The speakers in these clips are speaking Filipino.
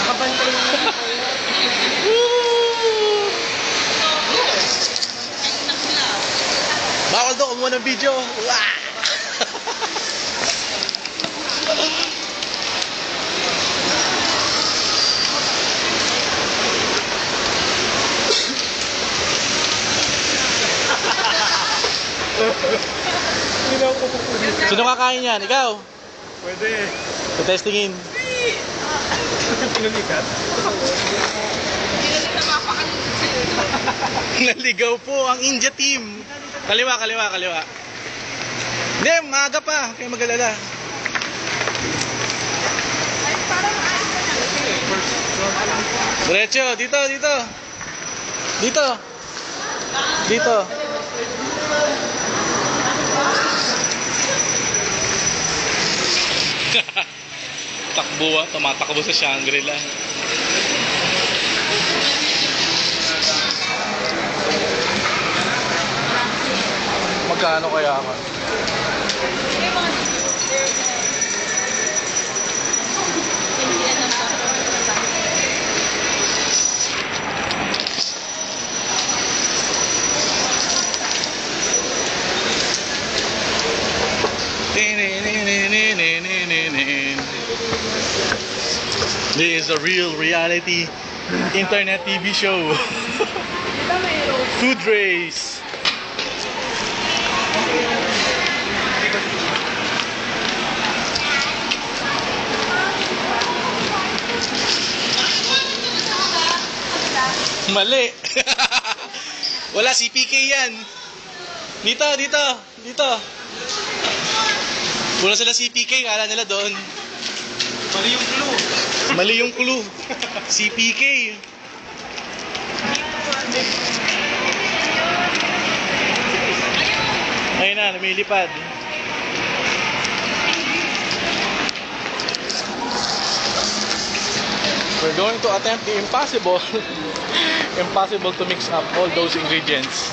Nakabantay na. Bawal daw kumuha ng video. Sino kakain yan? Ikaw? Pwede. Testingin. Lumikat? Naligaw po ang India team. Kaliwa, kaliwa, kaliwa. Hindi, maaga pa. Kaya mag-alala. Diretso, dito, dito. Dito. Dito. Takbo ah, tumatakbo sa Shangri-La. Magkano kaya ka? This is a real reality internet TV show. Food race. Mali. Wala, si PK yan. Dito, dito, dito. Wala sila si PK, kala nila doon. Mali yung clue. Mali yung clue. Si PK. Ayun na, lumilipad. We're going to attempt the impossible. Impossible to mix up all those ingredients.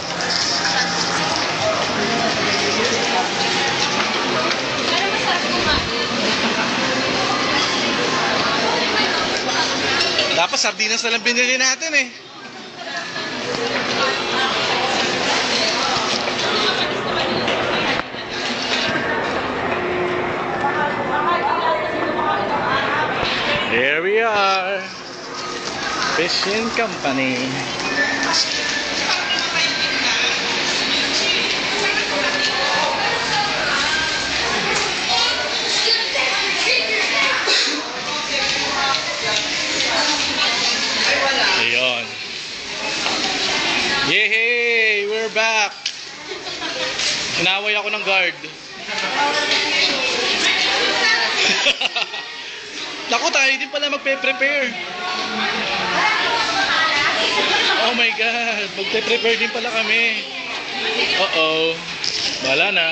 Dapat sardinas na lang binili natin eh. Here we are. Fishing Company. Ayun. Yehey! We're back! Inaway ako ng guard. Naku, tayo din pala magpe-prepare. Oh my God! Magpe-prepare din pala kami. Uh-oh. Bahala na.